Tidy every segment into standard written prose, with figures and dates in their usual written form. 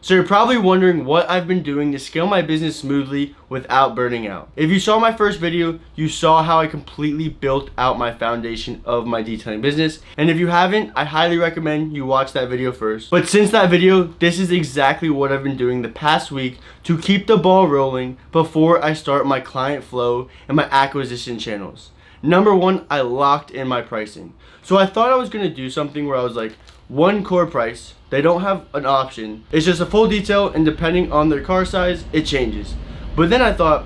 So you're probably wondering what I've been doing to scale my business smoothly without burning out. If you saw my first video, you saw how I completely built out my foundation of my detailing business. And if you haven't, I highly recommend you watch that video first. But since that video, this is exactly what I've been doing the past week to keep the ball rolling before I start my client flow and my acquisition channels. Number one, I locked in my pricing. So I thought I was gonna do something where I was like, one core price, they don't have an option, it's just a full detail, and depending on their car size, it changes. But then I thought,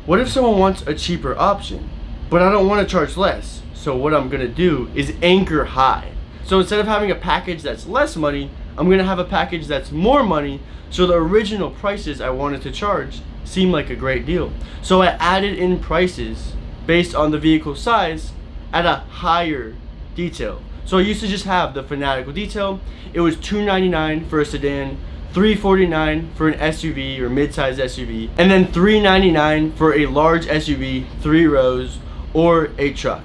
what if someone wants a cheaper option? But I don't want to charge less. So what I'm gonna do is anchor high. So instead of having a package that's less money, I'm gonna have a package that's more money, so the original prices I wanted to charge seem like a great deal. So I added in prices based on the vehicle size at a higher detail. So I used to just have the fanatical detail. It was $299 for a sedan, $349 for an SUV or mid-size SUV, and then $399 for a large SUV, 3 rows, or a truck.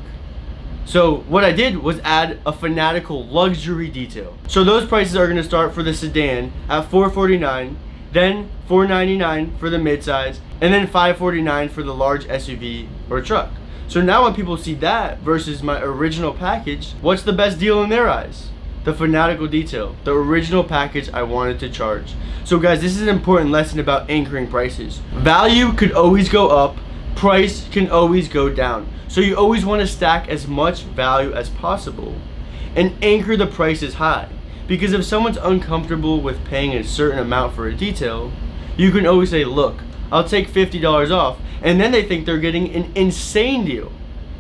So what I did was add a fanatical luxury detail. So those prices are gonna start for the sedan at $449, then $499 for the mid-size, and then $549 for the large SUV or truck. So now when people see that versus my original package, what's the best deal in their eyes? The fanatical detail, the original package I wanted to charge. So guys, this is an important lesson about anchoring prices. Value could always go up, price can always go down. So you always want to stack as much value as possible and anchor the prices high. Because if someone's uncomfortable with paying a certain amount for a detail, you can always say, look, I'll take $50 off, and then they think they're getting an insane deal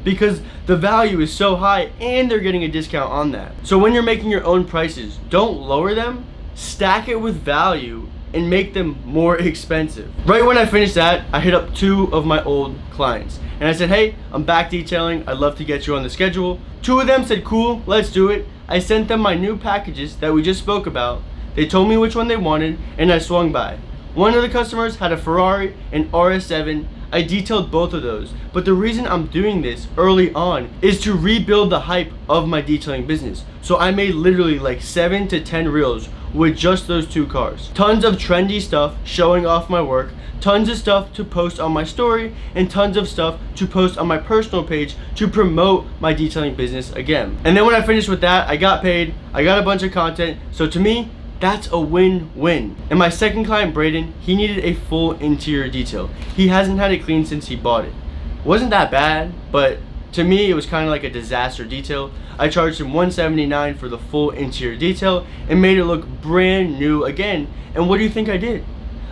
because the value is so high and they're getting a discount on that. So when you're making your own prices, don't lower them, stack it with value and make them more expensive. Right when I finished that, I hit up 2 of my old clients and I said, hey, I'm back detailing, I'd love to get you on the schedule. 2 of them said, cool, let's do it. I sent them my new packages that we just spoke about. They told me which one they wanted and I swung by. One of the customers had a Ferrari, an RS7. I detailed both of those. But the reason I'm doing this early on is to rebuild the hype of my detailing business. So I made literally like 7 to 10 reels with just those 2 cars. Tons of trendy stuff showing off my work, tons of stuff to post on my story, and tons of stuff to post on my personal page to promote my detailing business again. And then when I finished with that, I got paid, I got a bunch of content. So to me, that's a win-win. And my second client, Braden, he needed a full interior detail. He hasn't had it cleaned since he bought it. Wasn't that bad, but to me, it was kind of like a disaster detail. I charged him $179 for the full interior detail and made it look brand new again. And what do you think I did?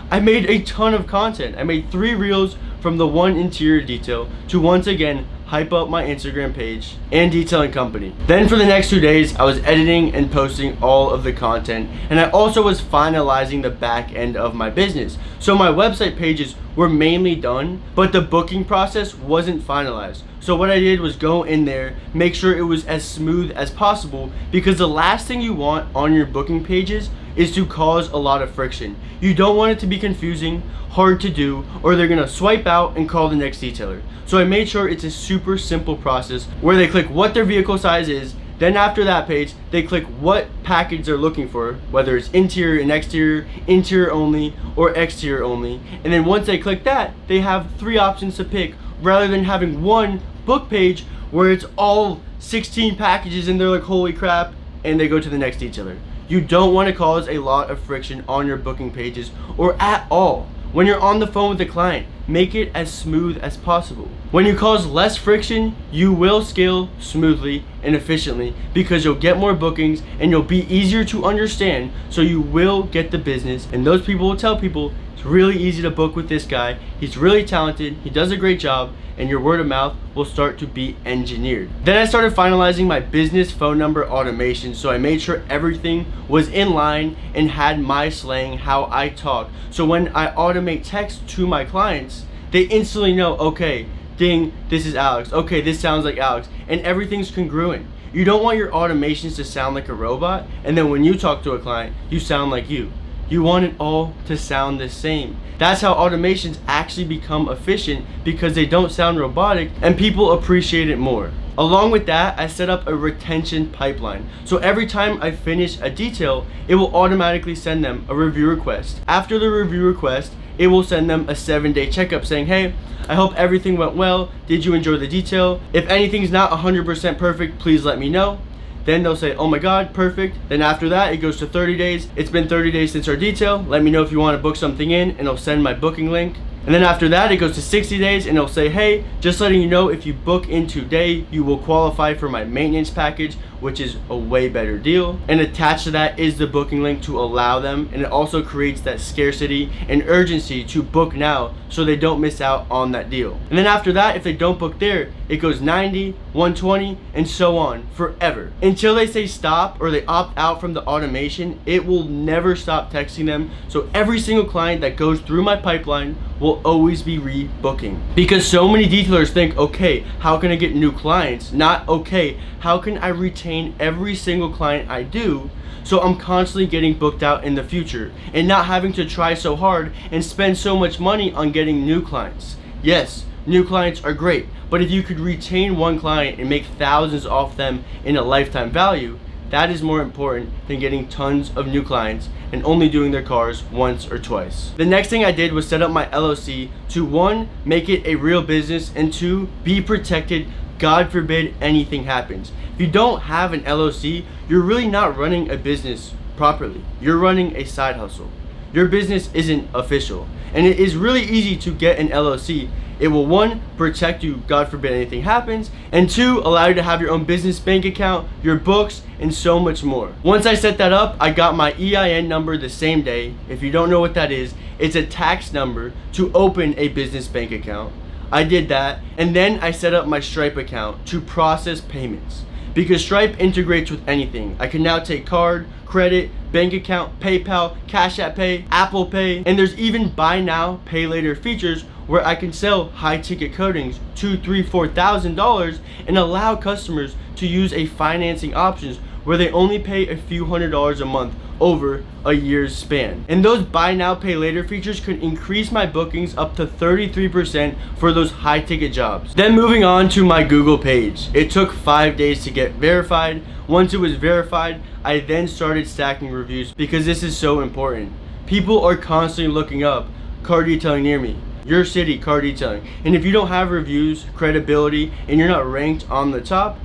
I made a ton of content. I made 3 reels from the 1 interior detail to once again hype up my Instagram page and detailing company. Then for the next 2 days, I was editing and posting all of the content, and I also was finalizing the back end of my business. So my website pages were mainly done, but the booking process wasn't finalized. So what I did was go in there, make sure it was as smooth as possible, because the last thing you want on your booking pages is to cause a lot of friction. You don't want it to be confusing, hard to do, or they're gonna swipe out and call the next detailer. So I made sure it's a super simple process where they click what their vehicle size is, then after that page, they click what package they're looking for, whether it's interior and exterior, interior only, or exterior only. And then once they click that, they have 3 options to pick, rather than having one book page where it's all 16 packages and they're like, holy crap, and they go to the next detailer. You don't want to cause a lot of friction on your booking pages or at all. When you're on the phone with the client, make it as smooth as possible. When you cause less friction, you will scale smoothly and efficiently because you'll get more bookings and you'll be easier to understand, so you will get the business, and those people will tell people it's really easy to book with this guy. He's really talented, he does a great job, and your word of mouth will start to be engineered. Then I started finalizing my business phone number automation, so I made sure everything was in line and had my slang, how I talk. So when I automate text to my clients, they instantly know, okay, ding, this is Alex. Okay, this sounds like Alex, and everything's congruent. You don't want your automations to sound like a robot, and then when you talk to a client, you sound like you. You want it all to sound the same. That's how automations actually become efficient, because they don't sound robotic and people appreciate it more. Along with that, I set up a retention pipeline. So every time I finish a detail, it will automatically send them a review request. After the review request, it will send them a 7-day checkup saying, hey, I hope everything went well. Did you enjoy the detail? If anything's not 100% perfect, please let me know. Then they'll say, oh my God, perfect. Then after that, it goes to 30 days. It's been 30 days since our detail. Let me know if you want to book something in, and I'll send my booking link. And then after that, it goes to 60 days, and it'll say, hey, just letting you know, if you book in today, you will qualify for my maintenance package, which is a way better deal. And attached to that is the booking link to allow them. And it also creates that scarcity and urgency to book now, so they don't miss out on that deal. And then after that, if they don't book there, it goes 90, 120, and so on forever. Until they say stop or they opt out from the automation, it will never stop texting them. So every single client that goes through my pipeline will always be rebooking. Because so many detailers think, okay, how can I get new clients? Not, okay, how can I retain every single client I do, so I'm constantly getting booked out in the future and not having to try so hard and spend so much money on getting new clients. Yes, new clients are great, but if you could retain one client and make thousands off them in a lifetime value, that is more important than getting tons of new clients and only doing their cars once or twice. The next thing I did was set up my LLC to 1, make it a real business, and 2, be protected. God forbid anything happens. If you don't have an LLC, you're really not running a business properly. You're running a side hustle. Your business isn't official. And it is really easy to get an LLC. It will 1, protect you, God forbid anything happens, and 2, allow you to have your own business bank account, your books, and so much more. Once I set that up, I got my EIN number the same day. If you don't know what that is, it's a tax number to open a business bank account. I did that, and then I set up my Stripe account to process payments. Because Stripe integrates with anything. I can now take card, credit, bank account, PayPal, Cash App Pay, Apple Pay, and there's even buy now, pay later features where I can sell high ticket coatings, $2,000, $3,000, $4,000, and allow customers to use a financing options where they only pay a few $100s a month over a year's span. And those buy now, pay later features could increase my bookings up to 33% for those high ticket jobs. Then moving on to my Google page. It took 5 days to get verified. Once it was verified, I then started stacking reviews, because this is so important. People are constantly looking up car detailing near me, your city car detailing. And if you don't have reviews, credibility, and you're not ranked on the top,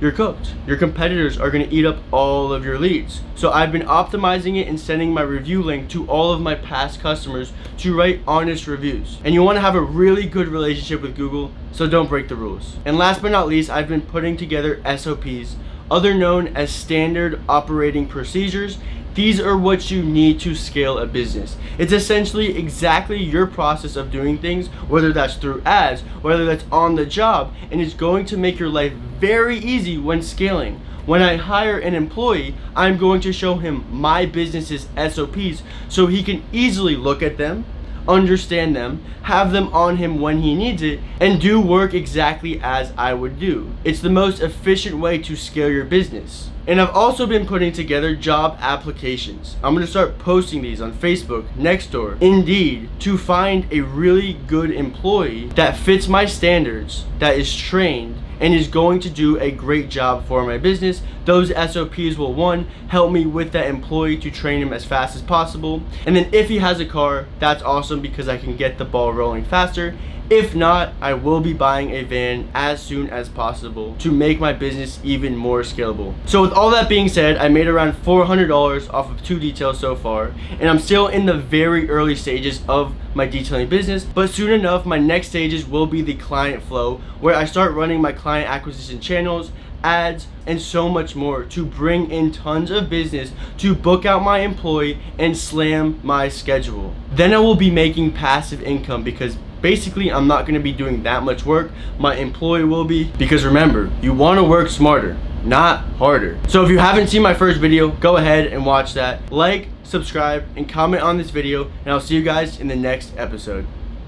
you're cooked. Your competitors are going to eat up all of your leads. So I've been optimizing it and sending my review link to all of my past customers to write honest reviews. And you want to have a really good relationship with Google, so don't break the rules. And last but not least, I've been putting together SOPs, other known as standard operating procedures. These are what you need to scale a business. It's essentially exactly your process of doing things, whether that's through ads, whether that's on the job, and it's going to make your life very easy when scaling. When I hire an employee, I'm going to show him my business's SOPs so he can easily look at them, understand them, have them on him when he needs it, and do work exactly as I would do. It's the most efficient way to scale your business. And I've also been putting together job applications. I'm going to start posting these on Facebook, Nextdoor, Indeed, to find a really good employee that fits my standards, that is trained, and is going to do a great job for my business. Those SOPs will 1, help me with that employee to train him as fast as possible. And then if he has a car, that's awesome because I can get the ball rolling faster. If not, I will be buying a van as soon as possible to make my business even more scalable. So with all that being said, I made around $400 off of 2 details so far, and I'm still in the very early stages of my detailing business, but soon enough, my next stages will be the client flow, where I start running my client acquisition channels, ads, and so much more to bring in tons of business to book out my employee and slam my schedule. Then I will be making passive income because basically I'm not going to be doing that much work. My employee will be, because remember, you want to work smarter, not harder. So if you haven't seen my first video, go ahead and watch that. Like, subscribe, and comment on this video, and I'll see you guys in the next episode.